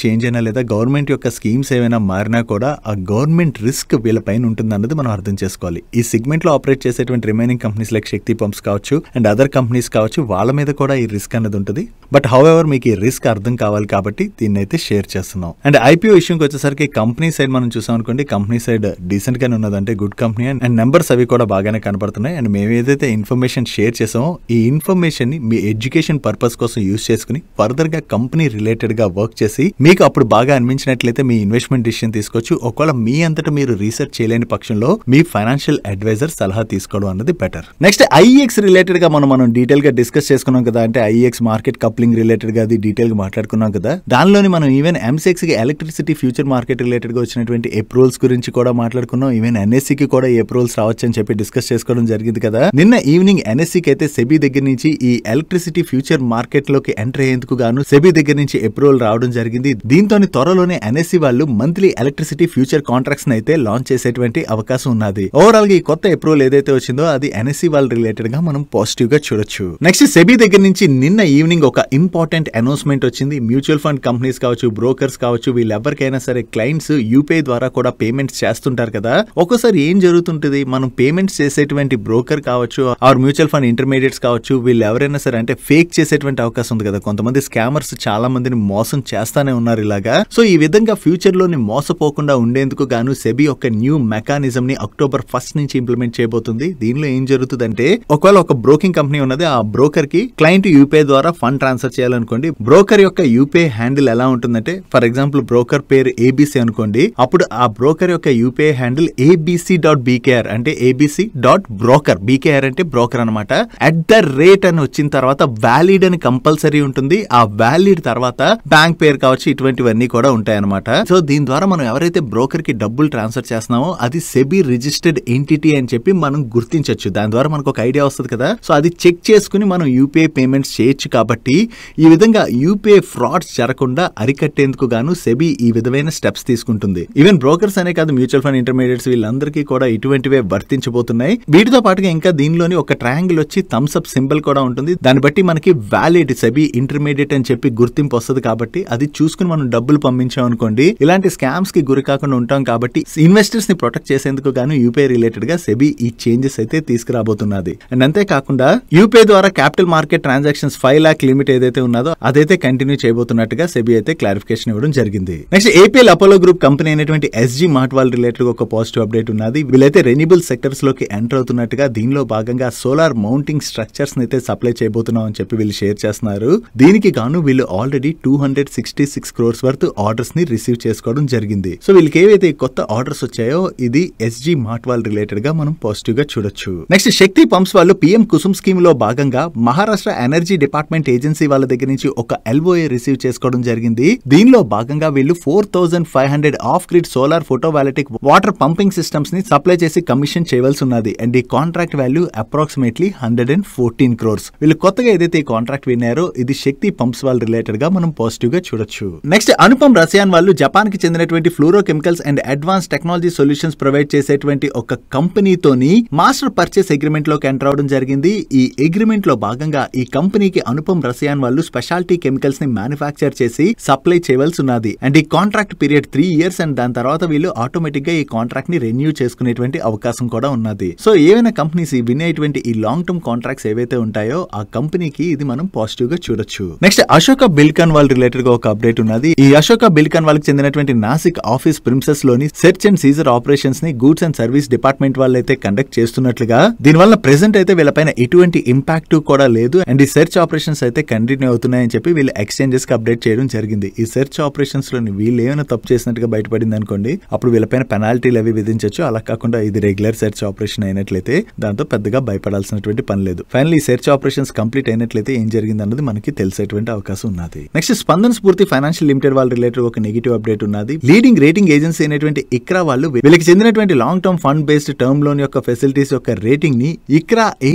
చేంజ్ అయినా లేదా గవర్నమెంట్ యొక్క స్కీమ్స్ ఏమైనా మారినా కూడా ఆ గవర్నమెంట్ రిస్క్ వీళ్ళ పైన ఉంటుంది అన్నది మనం అర్థం చేసుకోవాలి. ఈ సెగ్మెంట్ లో ఆపరేట్ చేసేటువంటి రిమైనింగ్ కంపెనీస్ లైక్ శక్తి పంప్స్ కావచ్చు అండ్ అదర్ కంపెనీస్ కావచ్చు, వాళ్ళ మీద కూడా ఈ రిస్క్ అనేది ఉంటుంది. బట్ హౌఎవర్ మీకు ఈ రిస్క్ అర్థం కావాలి కాబట్టి దీన్ని అయితే షేర్ చేస్తున్నాం. అండ్ IPO విషయంకి వచ్చేసరికి కంపెనీ సైడ్ మనం చూసాం అనుకోండి, కంపెనీ సైడ్ డీసెంట్ గానే ఉన్నది, అంటే గుడ్ కంపెనీ అండ్ నెంబర్స్ అవి కూడా బాగానే కనపడుతున్నాయి. అండ్ మేము ఏదైతే ఇన్ఫర్మేషన్ షేర్ చేసామో ఈ ఇన్ఫర్మేషన్ ని మీ ఎడ్యుకేషన్ పర్పస్ కోసం యూజ్ చేసుకుని ఫర్దర్ గా కంపెనీ రిలేటెడ్ గా వర్క్ చేసి మీకు అప్పుడు బాగా అనిపించినట్లయితే మీ ఇన్వెస్ట్మెంట్ డిసిషన్ తీసుకోవచ్చు. ఒకవేళ మీ అంతటా మీరు రీసెర్చ్ చేయలేని పక్షంలో మీ ఫైనాన్షియల్ అడ్వైజర్ సలహా తీసుకోవడం అన్నది బెటర్. నెక్స్ట్ IEX రిలేటెడ్ గా మనం డీటెయిల్ గా డిస్కస్ చేసుకున్నాం కదా. అంటే IEX మార్కెట్ కప్లింగ్ రిలేటెడ్ గా అది డీటెయిల్ గా మాట్లాడుకున్నాం కదా. దానిలోని మనం ఈవెన్ MCX కి ఎలక్ట్రిసిటీ ఫ్యూచర్ మార్కెట్ రిలేటెడ్ గా వచ్చినటువంటి అప్రూవల్స్ గురించి కూడా మాట్లాడుకున్నాం. ఈవెన్ NSE కి కూడా అప్రూవల్స్ రావచ్చు అని చెప్పి డిస్కస్ చేసుకోవడం జరిగింది కదా. నిన్న ఈవినింగ్ NSE కి అయితే సెబీ దగ్గర నుంచి ఈ ఎలక్ట్రిసిటీ ఫ్యూచర్ మార్కెట్ లోకి ఎంటర్ అయ్యేందుకు గాను సెబీ దగ్గర నుంచి అప్రూవల్ రావడం జరిగింది. దీంతో త్వరలోనే NSE వాళ్ళు మంత్లీ ఎలక్ట్రిసిటీ ఫ్యూచర్ కాంట్రాక్ట్స్ అయితే లాంచ్ చేసేటువంటి అవకాశం ఉన్నది. ఓవరాల్ గా ఈ కొత్త అప్రూవల్ ఏదైతే వచ్చిందో అది NSE వాళ్ళ రిలేటెడ్ గా మనం పాజిటివ్ గా చూడొచ్చు. నెక్స్ట్ సెబీ దగ్గర నుంచి నిన్న ఈవినింగ్ ఒక ఇంపార్టెంట్ అనౌన్స్మెంట్ వచ్చింది. మ్యూచువల్ ఫండ్ కంపెనీస్ కావచ్చు, బ్రోకర్స్ కావచ్చు, వీళ్ళెవరికైనా సరే క్లయింట్స్ UPI ద్వారా కూడా పేమెంట్స్ చేస్తుంటారు కదా. ఒక్కోసారి ఏం జరుగుతుంటది, మనం పేమెంట్స్ చేసేటువంటి బ్రోకర్ కావచ్చు ఆర్ మ్యూచువల్ ఫండ్ ఇంటర్మీడియట్స్ కావచ్చు, వీళ్ళు ఎవరైనా సరే అంటే ఫేక్ చేసేటువంటి అవకాశం ఉంది కదా. కొంతమంది స్కామర్స్ చాలా మందిని మోసం చేస్తానే ఉన్నారు ఇలాగా. సో ఈ విధంగా ఫ్యూచర్ లోని మోసపోకుండా ఉండేందుకు గాను సెబీ ఒక న్యూ మెకానిజం ని October 1st నుంచి ఇంప్లిమెంట్ చేయబోతుంది. దీనిలో ఏం జరుగుతుందంటే ఒకవేళ ఒక బ్రోకింగ్ కంపెనీ ఉన్నది, ఆ బ్రోకర్ కి క్లయింట్ UPI ద్వారా ఫండ్ ట్రాన్స్ఫర్ చేయాలనుకోండి. బ్రోకర్ యొక్క UPI హ్యాండిల్ ఎలా ఉంటుందంటే, ఫర్ ఎగ్జాంపుల్ బ్రోకర్ పేరు ABC అనుకోండి, అప్పుడు ఆ బ్రోకర్ యొక్క UPI హ్యాండిల్ abc.bkr అంటే abc.broker, BKR అంటే బ్రోకర్ అనమాట. @ అని వచ్చిన తర్వాత వ్యాలిడ్ అని కంపల్సరీ ఉంటుంది. ఆ వ్యాలిడ్ తర్వాత బ్యాంక్ పేరు కావచ్చు, ఇటువంటివన్నీ కూడా ఉంటాయి అనమాట. సో దీని ద్వారా మనం ఎవరైతే బ్రోకర్ కి డబ్బులు ట్రాన్స్ఫర్ చేస్తున్నామో అది సెబీ రిజిస్టర్డ్ ఎంటిటీ అని చెప్పి మనం గుర్తించవచ్చు. దాని ద్వారా మనకు ఒక ఐడియా వస్తుంది కదా. సో అది చెక్ చేసుకుని మనం UPI పేమెంట్స్ చేయొచ్చు. కాబట్టి ఈ విధంగా UPI ఫ్రాడ్స్ జరగకుండా అరికట్టేందుకు గాను సెబీ ఈ విధమైన స్టెప్స్ తీసుకుంటుంది. ఈవెన్ బ్రోకర్స్ అనే కాదు, మ్యూచువల్ ఫండ్ ఇంటర్మీడియట్స్ వీళ్ళందరికీ కూడా ఇటువంటివే వర్తించబోతున్నాయి. వీటితో పాటుగా ఇంకా దీనిలోని ఒక ట్రయాంగిల్ వచ్చి థమ్స్ అప్ సింబల్ కూడా ఉంటుంది. దాన్ని బట్టి మనకి వ్యాలిడ్ సెబీ ఇంటర్మీడియట్ అని చెప్పి గుర్తింపు వస్తుంది. కాబట్టి అది చూసుకుని మనం డబ్బులు పంపించాం అనుకోండి, ఇలాంటి స్కామ్స్ కి గురి కాకుండా ఉంటాం. కాబట్టి ఇన్వెస్టర్స్ ని ప్రొటెక్ట్ చేసేందుకు గాను UPI రిలేటెడ్ గా సెబీ ఈ చేంజెస్ అయితే తీసుకురాబోతున్నది. అండ్ అంతేకాకుండా UPI ద్వారా capital market transactions 5 lakh limit ఏదైతే ఉన్నదో అదైతే కంటిన్యూ చేయబోతున్నట్టుగా సెబీ అయితే క్లారిఫికేషన్ ఇవ్వడం జరిగింది. Next APL Apollo group company అయినటువంటి SG మార్ట్ వాళ్ళ రిలేటెడ్ ఒక పాజిటివ్ అప్డేట్ ఉన్నది. వీళ్ళైతే రెన్యూబుల్ సెక్టర్స్ లోకి ఎంటర్ అవుతున్నట్టుగా, దీనిలో భాగంగా సోలార్ మౌంటింగ్ స్ట్రక్చర్స్ అయితే సప్లై చేయబోతున్నాం అని చెప్పి వీళ్ళు షేర్ చేస్తున్నారు. దీనికి గాను వీళ్ళు ఆల్రెడీ 266 crores వర్త్ ఆర్డర్స్ ని రిసీవ్ చేసుకోవడం జరిగింది. సో వీళ్ళకి ఏవైతే కొత్త ఆర్డర్స్ వచ్చాయో ఇది SG మార్ట్ వాళ్ళ రిలేటెడ్ గా మనం పాజిటివ్ గా చూడొచ్చు. నెక్స్ట్ శక్తి పంప్స్ వాళ్ళు PM కుసుమ్ స్కీమ్ లో భాగంగా మహారాష్ట్ర ఎనర్జీ డిపార్ట్మెంట్ ఏజెన్సీ వాళ్ళ దగ్గర నుంచి ఒక LOA రిసీవ్ చేసుకోవడం జరిగింది. దీనిలో భాగంగా వీళ్ళు 4500 off grid solar photovoltaic water pumping systems ని సప్లై చేసి కమిషన్ చేయవలసి ఉన్నది. అండ్ ఈ కాంట్రాక్ట్ వాల్యూ అప్రాక్సిమేట్లీ 114 crores. వీళ్ళు కొత్తగా ఏదైతే ఈ కాంట్రాక్ట్ విన్నారో ఇది శక్తి పంప్స్ వాళ్ళ రిలేటెడ్ గా మనం పాజిటివ్ గా చూడొచ్చు. నెక్స్ట్ అనుపమ్ రసాయన్ వాళ్ళు జపాన్ కి చెందినటువంటి fluoro chemicals and advance technology solutions provide చేసేటువంటి ఒక కంపెనీతోని మాస్టర్ పర్చేస్ అగ్రిమెంట్ లోకి ఎంటర్ అవడం జరిగింది. ఈ అగ్రిమెంట్ లో భాగంగా ఈ కంపెనీకి అనుపమ్ రసాయన్ బిల్కాన్ వాళ్ళు స్పెషాలిటీ కెమికల్స్ ని మ్యానుఫ్యాక్చర్ చేసి సప్లై చేయవలసి ఉన్నది. అండ్ ఈ కాంట్రాక్ట్ పీరియడ్ 3 years అండ్ దాని తర్వాత వీళ్ళు ఆటోమేటిక్ గా ఈ కాంట్రాక్ట్ ని రెన్యూ చేసుకునేటువంటి అవకాశం కూడా ఉన్నది. సో ఏవైనా కంపెనీస్ వినేటువంటి ఈ లాంగ్ టర్మ్ కాంట్రాక్ట్స్ ఏవైతే ఉంటాయో ఆ కంపెనీకి ఇది మనం పాజిటివ్ గా చూడొచ్చు. నెక్స్ట్ అశోక బిల్కాన్ వాళ్ళ రిలేటెడ్ గా ఒక అప్డేట్ ఉన్నది. ఈ అశోక బిల్కాన్ వాళ్ళకి చెందినటువంటి నాసిక్ ఆఫీస్ ప్రిన్సెస్ లోని సెర్చ్ అండ్ సీజర్ ఆపరేషన్స్ ని గూడ్స్ అండ్ సర్వీస్ డిపార్ట్మెంట్ వాళ్ళు అయితే కండక్ట్ చేస్తున్నట్లుగా, దీనివల్ల ప్రెసెంట్ అయితే వీళ్ళపైన ఎటువంటి ఇంపాక్ట్ కూడా లేదు. అండ్ ఈ సెర్చ్ ఆపరేషన్స్ అయితే కంటిన్యూ అవుతున్నాయని చెప్పి వీళ్ళు ఎక్స్చేంజెస్ కి అప్డేట్ చేయడం జరిగింది. ఈ సెర్చ్ ఆపరేషన్స్ లోని వీళ్ళు ఏమైనా తప్పు చేసినట్టుగా బయటపడింది అనుకోండి, అప్పుడు వీళ్ళపైన పెనాల్టీలు అవి విధించవచ్చు. అలా కాకుండా ఇది రెగ్యులర్ సెర్చ్ ఆపరేషన్ అయినట్లయితే దాంతో పెద్దగా భయపడాల్సినటువంటి పని లేదు. ఫైనల్ ఈ సెర్చ్ ఆపరేషన్స్ కంప్లీట్ అయినట్లయితే ఏం జరిగింది అన్నది మనకి తెలిసేటువంటి అవకాశం ఉన్నది. నెక్స్ట్ స్పందన స్ఫూర్తి ఫైనాన్షియల్ లిమిటెడ్ వాళ్ళ రిలేటెడ్ ఒక నెగిటివ్ అప్డేట్ ఉన్నది. లీడింగ్ రేటింగ్ ఏజెన్సీ అయినటువంటి ఇక్రా వాళ్ళు వీళ్ళకి చెందినటువంటి long term fund based term loan యొక్క ఫెసిలిటీస్ యొక్క రేటింగ్ ని ఇక్రా A-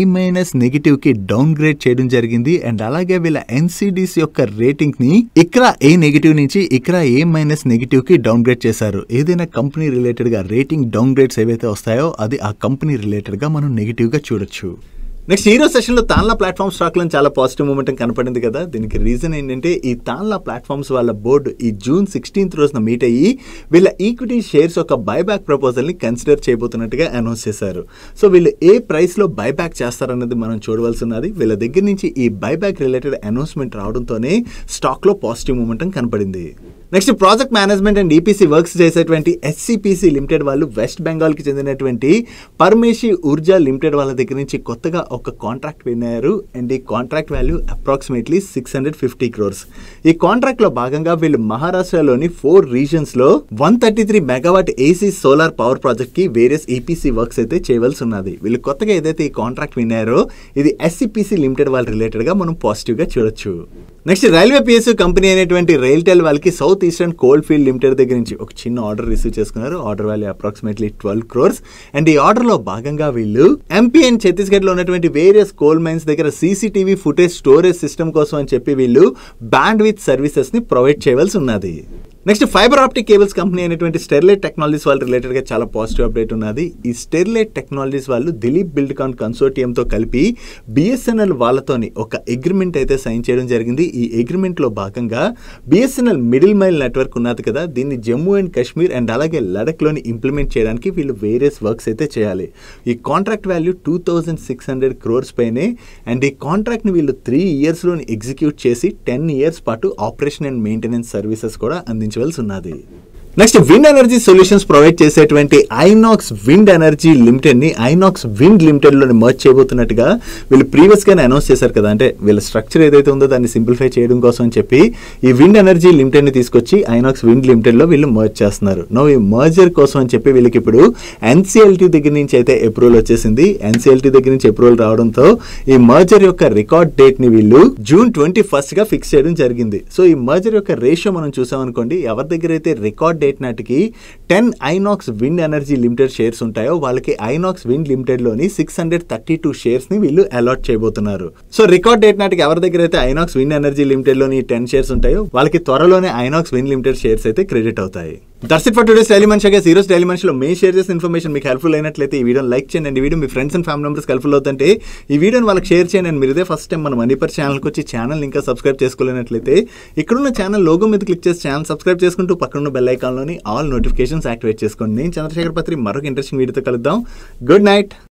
నెగిటివ్ కి డౌన్ గ్రేడ్ చేయడం జరిగింది. అండ్ అలాగే వీళ్ళ NCDs యొక్క రేటింగ్ ని ఇక్రా A నెగిటివ్ నుంచి ఇక్రా A- నెగిటివ్ కి డౌన్ గ్రేడ్ చేశారు. ఏదైనా కంపెనీ రిలేటెడ్ గా రేటింగ్ డౌన్ గ్రేడ్స్ ఏవైతే వస్తాయో అది ఆ కంపెనీ రిలేటెడ్ గా మనం నెగిటివ్ గా చూడొచ్చు. నెక్స్ట్ ఈ రోజు సెషన్ లో తాన్లా ప్లాట్ఫామ్ స్టాక్ లో చాలా పాజిటివ్ మూమెంట్ కనపడింది కదా. దీనికి రీజన్ ఏంటంటే ఈ తాన్లా ప్లాట్ఫామ్స్ వాళ్ళ బోర్డు ఈ June 16th రోజున మీట్ అయ్యి వీళ్ళ ఈక్విటీ షేర్స్ ఒక బైబ్యాక్ ప్రపోజల్ ని కన్సిడర్ చేయబోతున్నట్టుగా అనౌన్స్ చేశారు. సో వీళ్ళు ఏ ప్రైస్ లో బైబ్యాక్ చేస్తారన్నది మనం చూడవలసి ఉన్నది. వీళ్ళ దగ్గర నుంచి ఈ బైబ్యాక్ రిలేటెడ్ అనౌన్స్మెంట్ రావడంతోనే స్టాక్ లో పాజిటివ్ మూమెంట్ కనపడింది. Next project management and EPC works చేసేటువంటి SCPC లిమిటెడ్ వాళ్ళు వెస్ట్ బెంగాల్ కి చెందినటువంటి పరమేశి ఊర్జా లిమిటెడ్ వాళ్ళ దగ్గర నుంచి కొత్తగా ఒక కాంట్రాక్ట్ విన్నారు. అండ్ ఈ కాంట్రాక్ట్ వాల్యూ అప్రాక్సిమేట్లీ 650 crores. ఈ కాంట్రాక్ట్ లో భాగంగా వీళ్ళు మహారాష్ట్రలోని 4 regions లో 133 megawatt AC solar power project కి వేరియస్ ఈపీసీ వర్క్స్ అయితే చేయవలసి ఉన్నది. వీళ్ళు కొత్తగా ఏదైతే ఈ కాంట్రాక్ట్ విన్నారో ఇది SCPC లిమిటెడ్ వాళ్ళ రిలేటెడ్ గా మనం పాజిటివ్ గా చూడొచ్చు. నెక్స్ట్ రైల్వే PSU కంపెనీ అయినటువంటి రైల్టెల్ వాళ్ళకి south eastern coal field limited దగ్గర నుంచి ఒక చిన్న ఆర్డర్ రిసీవ్ చేసుకున్నారు. Order value approximately 12 crores. And ఈ ఆర్డర్ లో భాగంగా వీళ్ళు MP అండ్ ఛత్తీస్గఢ్ లో ఉన్నటువంటి వేరియస్ కోల్ మైన్స్ దగ్గర CCTV ఫుటేజ్ స్టోరేజ్ సిస్టమ్ కోసం అని చెప్పి వీళ్ళు బ్యాండ్ విత్ సర్వీసెస్ ని ప్రొవైడ్ చేయవలసి ఉన్నది. Next fibre optic cables company అయినటువంటి స్టెర్లైట్ టెక్నాలజీస్ వాళ్ళ రిలేటెడ్ గా చాలా పాజిటివ్ అప్డేట్ ఉన్నది. ఈ స్టెర్లైట్ టెక్నాలజీస్ వాళ్ళు దిలీప్ బిల్డ్కాన్ కన్సోర్టియం తో కలిపి BSNL వాళ్ళతోని ఒక అగ్రిమెంట్ అయితే సైన్ చేయడం జరిగింది. ఈ అగ్రిమెంట్ లో భాగంగా BSNL మిడిల్ మైల్ నెట్వర్క్ ఉన్నది కదా, దీన్ని జమ్మూ అండ్ కాశ్మీర్ అండ్ అలాగే లడక్ లోని ఇంప్లిమెంట్ చేయడానికి వీళ్ళు వేరియస్ వర్క్స్ అయితే చేయాలి. ఈ కాంట్రాక్ట్ వాల్యూ 2600 crores పైనే. అండ్ ఈ కాంట్రాక్ట్ ని వీళ్ళు 3 years లోని ఎగ్జిక్యూట్ చేసి 10 years పాటు ఆపరేషన్ అండ్ మెయింటెనెన్స్ సర్వీసెస్ కూడా అందించవలసి ఉన్నది. Next wind energy solutions provide చేసేటువంటి ఐనాక్స్ విండ్ ఎనర్జీ లిమిటెడ్ ని ఐనాక్స్ విండ్ లిమిటెడ్ లోని మర్జ్ చేయబోతున్నట్టుగా వీళ్ళు ప్రీవియస్ గానే అనౌన్స్ చేశారు కదా. అంటే వీళ్ళ స్ట్రక్చర్ ఏదైతే ఉందో దాన్ని సింప్లిఫై చేయడం కోసం అని చెప్పి ఈ విండ్ ఎనర్జీ లిమిటెడ్ ని తీసుకొచ్చి ఐనాక్స్ విండ్ లిమిటెడ్ లో వీళ్ళు మర్జ్ చేస్తున్నారు. నో ఈ మర్జర్ కోసం అని చెప్పి వీళ్ళకి ఇప్పుడు NCLT దగ్గర నుంచి అయితే అప్రూవల్ వచ్చేసింది. NCLT దగ్గర నుంచి అప్రూవల్ రావడంతో ఈ మర్జర్ యొక్క రికార్డ్ డేట్ ని వీళ్ళు June 21st గా ఫిక్స్ చేయడం జరిగింది. సో ఈ మర్జర్ యొక్క రేషియో మనం చూసామనుకోండి, ఎవరి దగ్గర అయితే రికార్డ్ డేట్ నాటికి 10 INOX wind energy limited shares ఉంటాయో వాళ్ళకి ఐనాక్స్ విండ్ లిమిటెడ్ లోని 632 షేర్స్ ని వీళ్ళు అలాట్ చేయబోతున్నారు. సో రికార్డ్ డేట్ నాటికి ఎవరి దగ్గర అయితే ఐనాక్స్ విండ్ ఎనర్జీ లిమిటెడ్ లోని 10 షేర్స్ ఉంటాయో వాళ్ళకి త్వరలోనే ఐనాక్స్ విండ్ లిమిటెడ్ షేర్స్ అయితే క్రెడిట్ అవుతాయి. That's it for today's daily మనిషి. ఈ రోజు డైలీ మనిషిలో మే షేర్ చేసిన ఇన్ఫర్మేషన్ మీకు హెల్ప్ఫుల్ అయినట్లయితే ఈ వీడియోని లైక్ చేయండి. అండ్ ఈ video me friends and family members helpful అవుతుంటే ఈ వీడియోని వాళ్ళకి షేర్ చేయండి. అండ్ మీరు ఇదే ఫస్ట్ టైం మన మనీపర్ ఛానల్కి వచ్చి ఛానల్ ఇంకా సబ్స్క్రైబ్ చేసుకోలేనట్లయితే ఇక్కడున్న ఛానల్ లోగో మీద క్లిక్ చేసి ఛానల్ సబ్స్క్రైబ్ చేసుకుంటూ పక్కన బెల్ ఐకాన్లోని ఆల్ నోటిఫికేషన్స్ యాక్టివేట్ చేసుకోండి. నేను చంద్రశేఖర్ పత్రి మరొక ఇంట్రెస్టింగ్ వీడియోతో కలుద్దాం. Good night.